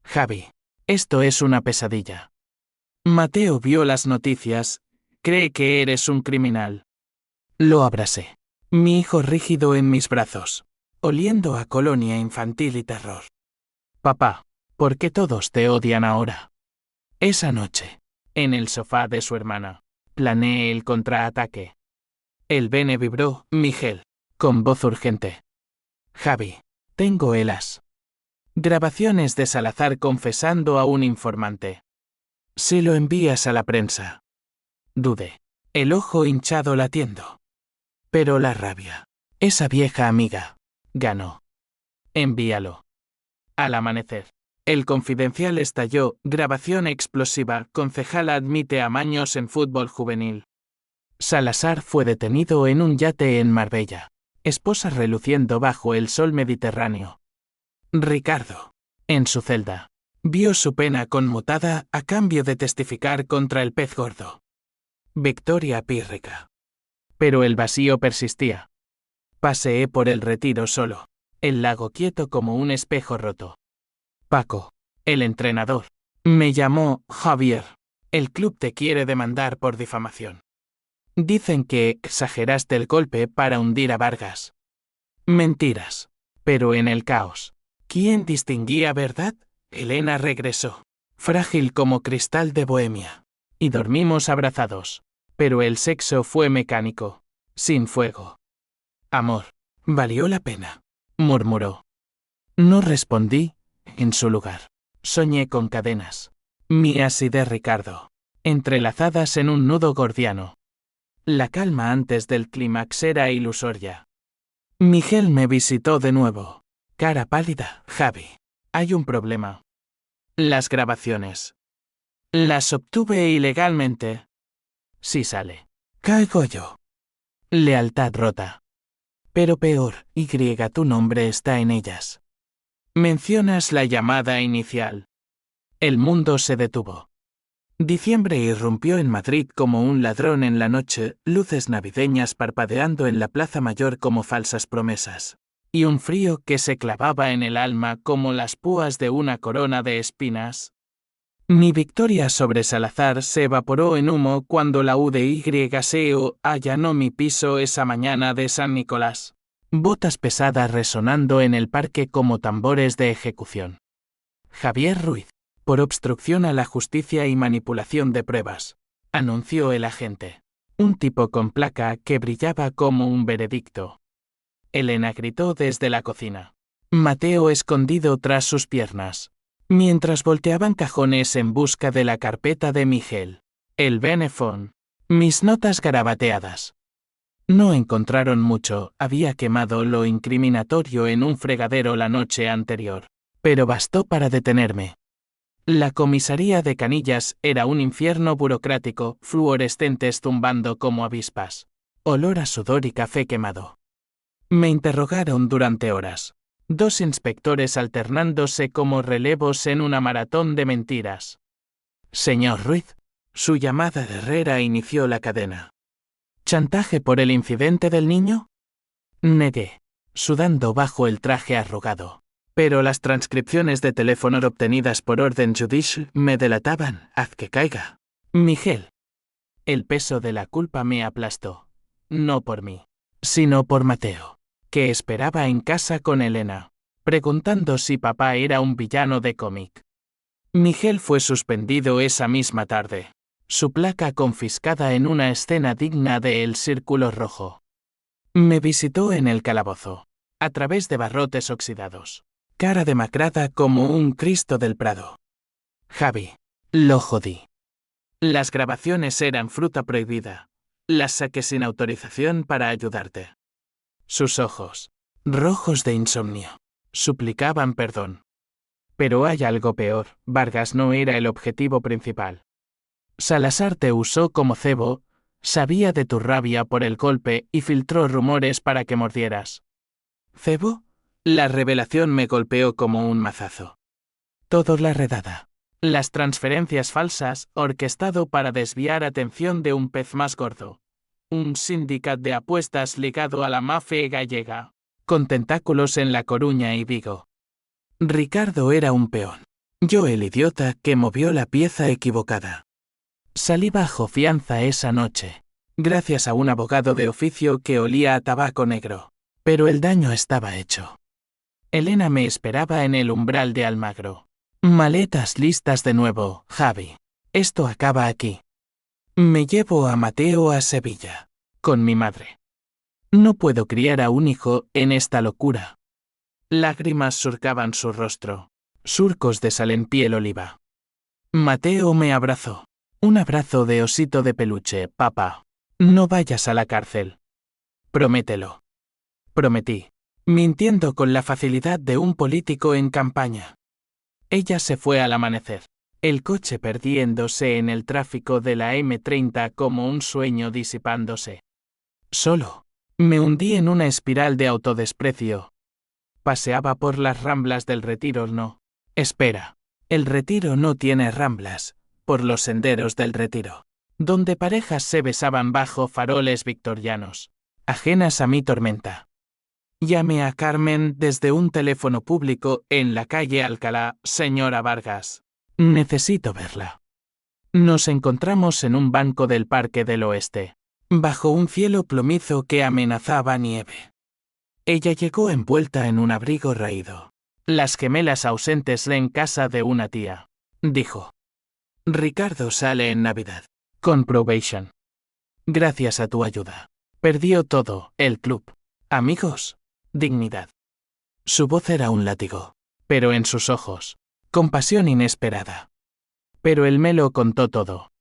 Javi, esto es una pesadilla. Mateo vio las noticias, cree que eres un criminal. Lo abracé. Mi hijo rígido en mis brazos, oliendo a colonia infantil y terror. Papá, ¿por qué todos te odian ahora? Esa noche, en el sofá de su hermana, planeé el contraataque. El bene vibró, Miguel, con voz urgente. Javi, tengo el as. Grabaciones de Salazar confesando a un informante. Si lo envías a la prensa. Dudé, el ojo hinchado latiendo. Pero la rabia, esa vieja amiga, ganó. Envíalo. Al amanecer, el Confidencial estalló, grabación explosiva, concejal admite amaños en fútbol juvenil. Salazar fue detenido en un yate en Marbella, esposa reluciendo bajo el sol mediterráneo. Ricardo, en su celda, vio su pena conmutada a cambio de testificar contra el pez gordo. Victoria pírrica. Pero el vacío persistía. Paseé por el Retiro solo, el lago quieto como un espejo roto. Paco, el entrenador, me llamó Javier. El club te quiere demandar por difamación. Dicen que exageraste el golpe para hundir a Vargas. Mentiras. Pero en el caos, ¿quién distinguía verdad? Elena regresó, frágil como cristal de Bohemia. Y dormimos abrazados. Pero el sexo fue mecánico, sin fuego. Amor, valió la pena, murmuró. No respondí, en su lugar. Soñé con cadenas, mías y de Ricardo, entrelazadas en un nudo gordiano. La calma antes del clímax era ilusoria. Miguel me visitó de nuevo. Cara pálida, Javi. Hay un problema. Las grabaciones. Las obtuve ilegalmente. Si sale, caigo yo. Lealtad rota. Pero peor, Y, tu nombre está en ellas. Mencionas la llamada inicial. El mundo se detuvo. Diciembre irrumpió en Madrid como un ladrón en la noche, luces navideñas parpadeando en la Plaza Mayor como falsas promesas. Y un frío que se clavaba en el alma como las púas de una corona de espinas. Mi victoria sobre Salazar se evaporó en humo cuando la UDYSEO allanó mi piso esa mañana de San Nicolás. Botas pesadas resonando en el parque como tambores de ejecución. Javier Ruiz, por obstrucción a la justicia y manipulación de pruebas, anunció el agente. Un tipo con placa que brillaba como un veredicto. Elena gritó desde la cocina. Mateo escondido tras sus piernas. Mientras volteaban cajones en busca de la carpeta de Miguel. El Benefón. Mis notas garabateadas. No encontraron mucho, había quemado lo incriminatorio en un fregadero la noche anterior. Pero bastó para detenerme. La comisaría de Canillas era un infierno burocrático, fluorescentes zumbando como avispas. Olor a sudor y café quemado. Me interrogaron durante horas. 2 inspectores alternándose como relevos en una maratón de mentiras. Señor Ruiz. Su llamada de Herrera inició la cadena. ¿Chantaje por el incidente del niño? Negué, sudando bajo el traje arrugado. Pero las transcripciones de teléfono obtenidas por orden judicial me delataban. Haz que caiga. Miguel. El peso de la culpa me aplastó. No por mí, sino por Mateo, que esperaba en casa con Elena, preguntando si papá era un villano de cómic. Miguel fue suspendido esa misma tarde. Su placa confiscada en una escena digna de El Círculo Rojo. Me visitó en el calabozo, a través de barrotes oxidados. Cara demacrada como un Cristo del Prado. Javi. Lo jodí. Las grabaciones eran fruta prohibida. Las saqué sin autorización para ayudarte. Sus ojos, rojos de insomnio, suplicaban perdón. Pero hay algo peor, Vargas no era el objetivo principal. Salazar te usó como cebo, sabía de tu rabia por el golpe y filtró rumores para que mordieras. ¿Cebo? La revelación me golpeó como un mazazo. Todo la redada. Las transferencias falsas, orquestado para desviar atención de un pez más gordo. Un sindicato de apuestas ligado a la mafia gallega, con tentáculos en La Coruña y Vigo. Ricardo era un peón. Yo el idiota que movió la pieza equivocada. Salí bajo fianza esa noche, gracias a un abogado de oficio que olía a tabaco negro. Pero el daño estaba hecho. Elena me esperaba en el umbral de Almagro. Maletas listas de nuevo, Javi. Esto acaba aquí. Me llevo a Mateo a Sevilla. Con mi madre. No puedo criar a un hijo en esta locura. Lágrimas surcaban su rostro. Surcos de sal en piel oliva. Mateo me abrazó. Un abrazo de osito de peluche, papá. No vayas a la cárcel. Promételo. Prometí, mintiendo con la facilidad de un político en campaña. Ella se fue al amanecer, el coche perdiéndose en el tráfico de la M30 como un sueño disipándose. Solo, me hundí en una espiral de autodesprecio. Paseaba por las ramblas del Retiro. No, espera, el Retiro no tiene ramblas, por los senderos del Retiro, donde parejas se besaban bajo faroles victorianos, ajenas a mi tormenta. Llame a Carmen desde un teléfono público en la calle Alcalá, señora Vargas. Necesito verla. Nos encontramos en un banco del Parque del Oeste, bajo un cielo plomizo que amenazaba nieve. Ella llegó envuelta en un abrigo raído. Las gemelas ausentes en casa de una tía. Dijo. Ricardo sale en Navidad. Con probation. Gracias a tu ayuda. Perdió todo, el club. Amigos. Dignidad. Su voz era un látigo, pero en sus ojos, compasión inesperada. Pero él me lo contó todo.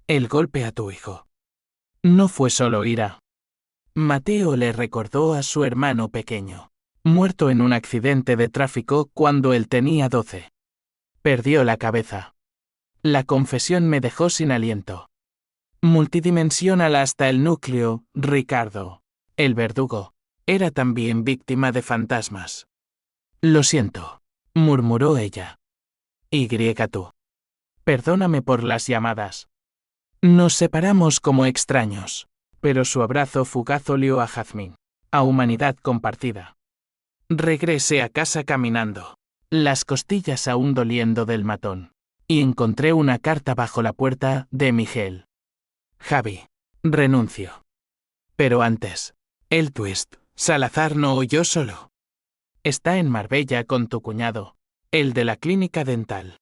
El golpe a tu hijo. No fue solo ira. Mateo le recordó a su hermano pequeño, muerto en un accidente de tráfico cuando él tenía 12. Perdió la cabeza. La confesión me dejó sin aliento. Multidimensional hasta el núcleo, Ricardo, el verdugo. Era también víctima de fantasmas. Lo siento, murmuró ella. Tú. Perdóname por las llamadas. Nos separamos como extraños, pero su abrazo fugaz olió a jazmín, a humanidad compartida. Regresé a casa caminando, las costillas aún doliendo del matón, y encontré una carta bajo la puerta de Miguel. Javi, renuncio. Pero antes, el twist. Salazar no huyó solo. Está en Marbella con tu cuñado, el de la clínica dental.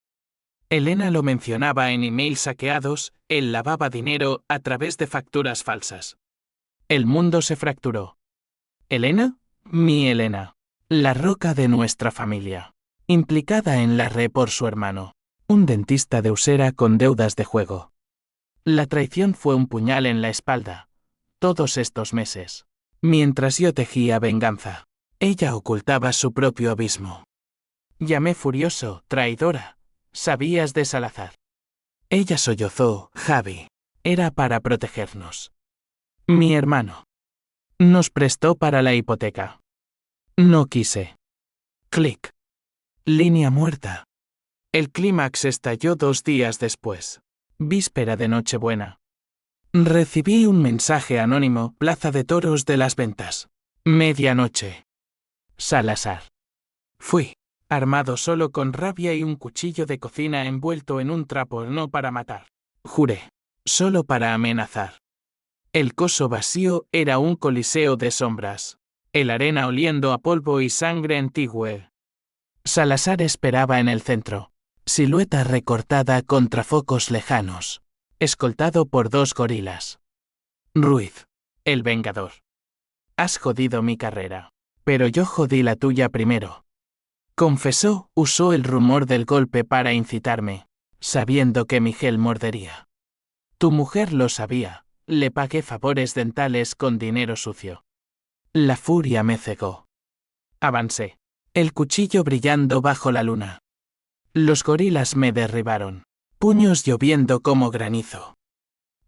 Elena lo mencionaba en emails saqueados, él lavaba dinero a través de facturas falsas. El mundo se fracturó. ¿Elena? Mi Elena. La roca de nuestra familia. Implicada en la red por su hermano. Un dentista de Usera con deudas de juego. La traición fue un puñal en la espalda. Todos estos meses. Mientras yo tejía venganza. Ella ocultaba su propio abismo. Llamé furioso, traidora. ¿Sabías de Salazar? Ella sollozó, Javi. Era para protegernos. Mi hermano. Nos prestó para la hipoteca. No quise. Clic. Línea muerta. El clímax estalló 2 días después. Víspera de Nochebuena. Recibí un mensaje anónimo, Plaza de Toros de las Ventas. Medianoche. Salazar. Fui. Armado solo con rabia y un cuchillo de cocina envuelto en un trapo, no para matar. Juré. Solo para amenazar. El coso vacío era un coliseo de sombras. El arena oliendo a polvo y sangre antigua. Salazar esperaba en el centro. Silueta recortada contra focos lejanos. Escoltado por 2 gorilas. Ruiz. El vengador. Has jodido mi carrera. Pero yo jodí la tuya primero. Confesó, usó el rumor del golpe para incitarme, sabiendo que Miguel mordería. Tu mujer lo sabía, le pagué favores dentales con dinero sucio. La furia me cegó. Avancé. El cuchillo brillando bajo la luna. Los gorilas me derribaron. Puños lloviendo como granizo.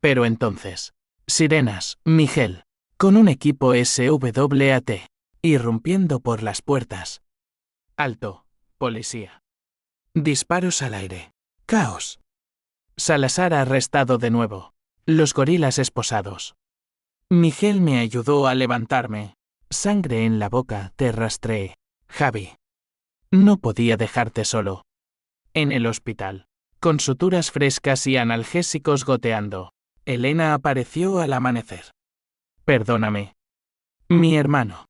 Pero entonces, sirenas, Miguel, con un equipo SWAT, irrumpiendo por las puertas. Alto, policía. Disparos al aire. Caos. Salazar arrestado de nuevo. Los gorilas esposados. Miguel me ayudó a levantarme. Sangre en la boca, te rastreé. Javi. No podía dejarte solo. En el hospital. Con suturas frescas y analgésicos goteando. Elena apareció al amanecer. Perdóname. Mi hermano.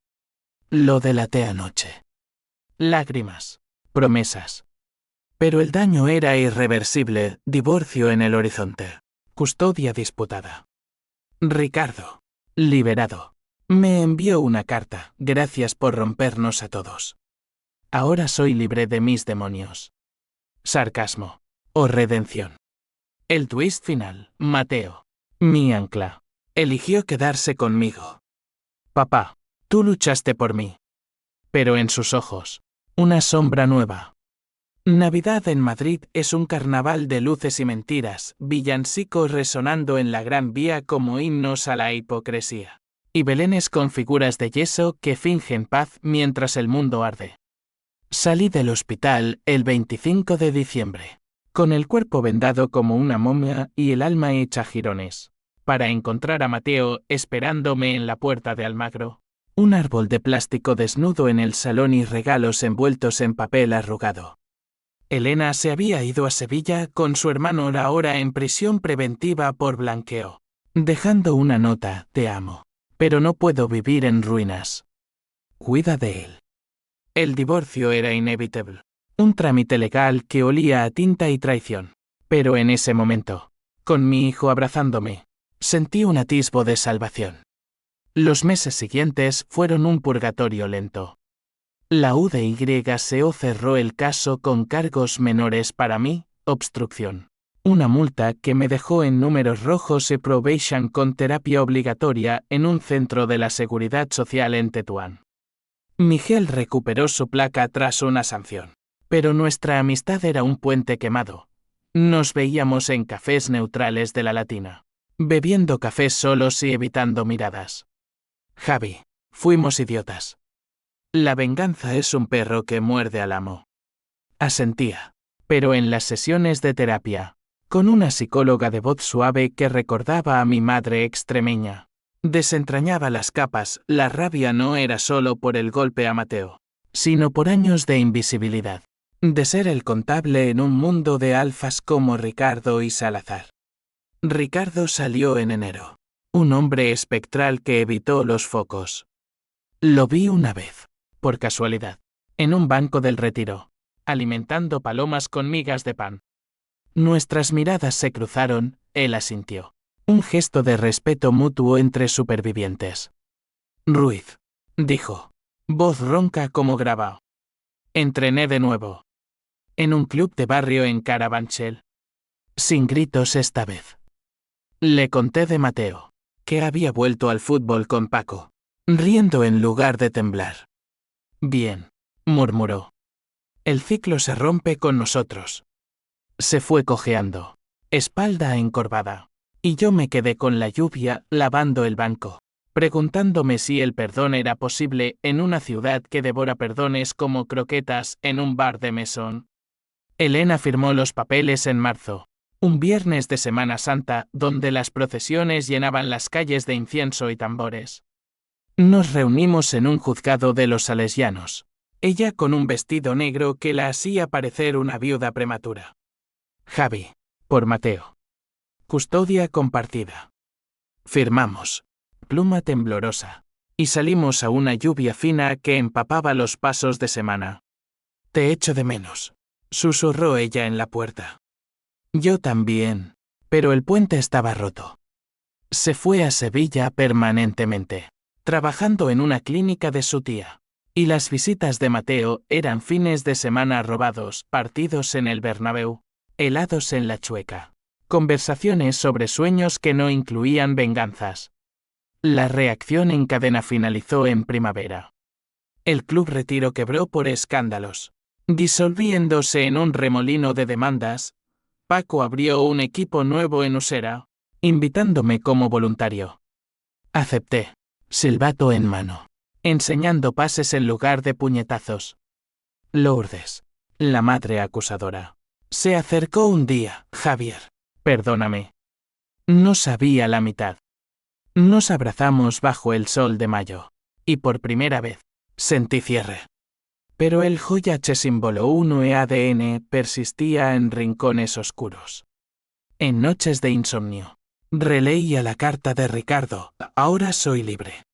Lo delaté anoche. Lágrimas. Promesas. Pero el daño era irreversible, divorcio en el horizonte. Custodia disputada. Ricardo. Liberado. Me envió una carta, gracias por rompernos a todos. Ahora soy libre de mis demonios. Sarcasmo. O redención. El twist final, Mateo. Mi ancla. Eligió quedarse conmigo. Papá, tú luchaste por mí. Pero en sus ojos, una sombra nueva. Navidad en Madrid es un carnaval de luces y mentiras, villancicos resonando en la Gran Vía como himnos a la hipocresía. Y belenes con figuras de yeso que fingen paz mientras el mundo arde. Salí del hospital el 25 de diciembre, con el cuerpo vendado como una momia y el alma hecha jirones, para encontrar a Mateo esperándome en la puerta de Almagro. Un árbol de plástico desnudo en el salón y regalos envueltos en papel arrugado. Elena se había ido a Sevilla con su hermano ahora en prisión preventiva por blanqueo, dejando una nota, te amo, pero no puedo vivir en ruinas. Cuida de él. El divorcio era inevitable, un trámite legal que olía a tinta y traición. Pero en ese momento, con mi hijo abrazándome, sentí un atisbo de salvación. Los meses siguientes fueron un purgatorio lento. La UDYCO cerró el caso con cargos menores para mí, obstrucción. Una multa que me dejó en números rojos y probation con terapia obligatoria en un centro de la Seguridad Social en Tetuán. Miguel recuperó su placa tras una sanción. Pero nuestra amistad era un puente quemado. Nos veíamos en cafés neutrales de la Latina, bebiendo cafés solos y evitando miradas. Javi, fuimos idiotas. La venganza es un perro que muerde al amo. Asentía. Pero en las sesiones de terapia, con una psicóloga de voz suave que recordaba a mi madre extremeña, desentrañaba las capas, la rabia no era solo por el golpe a Mateo, sino por años de invisibilidad, de ser el contable en un mundo de alfas como Ricardo y Salazar. Ricardo salió en enero. Un hombre espectral que evitó los focos. Lo vi una vez, por casualidad, en un banco del Retiro, alimentando palomas con migas de pan. Nuestras miradas se cruzaron, él asintió. Un gesto de respeto mutuo entre supervivientes. Ruiz, dijo. Voz ronca como grava. Entrené de nuevo. En un club de barrio en Carabanchel. Sin gritos esta vez. Le conté de Mateo, que había vuelto al fútbol con Paco, riendo en lugar de temblar. Bien, murmuró. El ciclo se rompe con nosotros. Se fue cojeando, espalda encorvada, y yo me quedé con la lluvia lavando el banco, preguntándome si el perdón era posible en una ciudad que devora perdones como croquetas en un bar de mesón. Elena firmó los papeles en marzo, un viernes de Semana Santa donde las procesiones llenaban las calles de incienso y tambores. Nos reunimos en un juzgado de los salesianos, ella con un vestido negro que la hacía parecer una viuda prematura. Javi, por Mateo. Custodia compartida. Firmamos, pluma temblorosa, y salimos a una lluvia fina que empapaba los pasos de Semana. Te echo de menos, susurró ella en la puerta. Yo también, pero el puente estaba roto. Se fue a Sevilla permanentemente, trabajando en una clínica de su tía, y las visitas de Mateo eran fines de semana robados, partidos en el Bernabéu, helados en la Chueca, conversaciones sobre sueños que no incluían venganzas. La reacción en cadena finalizó en primavera. El Club Retiro quebró por escándalos, disolviéndose en un remolino de demandas. Paco abrió un equipo nuevo en Usera, invitándome como voluntario. Acepté, silbato en mano, enseñando pases en lugar de puñetazos. Lourdes, la madre acusadora, se acercó un día. Javier, perdóname. No sabía la mitad. Nos abrazamos bajo el sol de mayo, y por primera vez, sentí cierre. Pero el joya símbolo 1 ADN persistía en rincones oscuros. En noches de insomnio, releía la carta de Ricardo, ahora soy libre.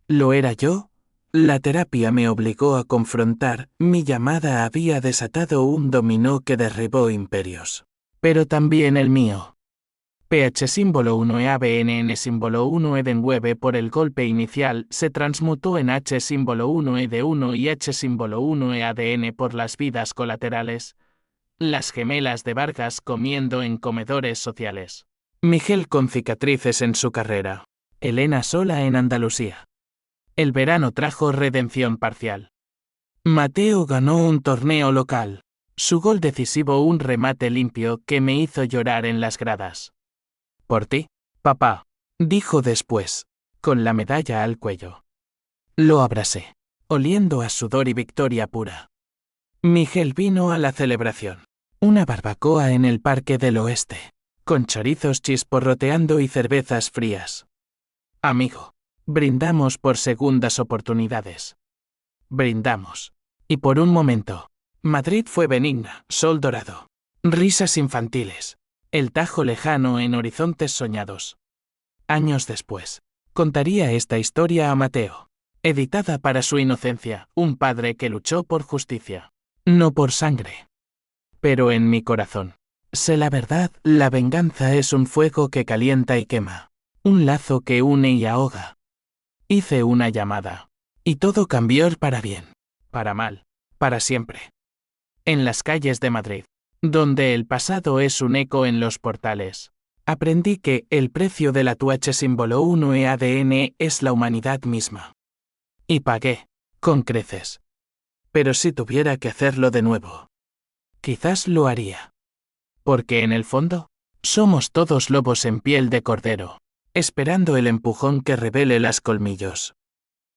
¿Lo era yo? La terapia me obligó a confrontar, mi llamada había desatado un dominó que derribó imperios. Pero también el mío. PH símbolo 1 ABNN símbolo 1 Eden 9 por el golpe inicial se transmutó en H símbolo 1 ED1 y H símbolo 1 ADN por las vidas colaterales. Las gemelas de Vargas comiendo en comedores sociales. Miguel con cicatrices en su carrera. Elena sola en Andalucía. El verano trajo redención parcial. Mateo ganó un torneo local. Su gol decisivo un remate limpio que me hizo llorar en las gradas. Por ti, papá, dijo después, con la medalla al cuello. Lo abracé, oliendo a sudor y victoria pura. Miguel vino a la celebración. Una barbacoa en el Parque del Oeste, con chorizos chisporroteando y cervezas frías. Amigo, brindamos por segundas oportunidades. Brindamos. Y por un momento, Madrid fue benigna, sol dorado. Risas infantiles. El Tajo lejano en horizontes soñados. Años después, contaría esta historia a Mateo, editada para su inocencia, un padre que luchó por justicia, no por sangre. Pero en mi corazón, sé la verdad, la venganza es un fuego que calienta y quema, un lazo que une y ahoga. Hice una llamada, y todo cambió para bien, para mal, para siempre. En las calles de Madrid, donde el pasado es un eco en los portales, aprendí que el precio de la TUH símbolo 1 ADN es la humanidad misma. Y pagué, con creces. Pero si tuviera que hacerlo de nuevo, quizás lo haría. Porque en el fondo, somos todos lobos en piel de cordero, esperando el empujón que revele las colmillos.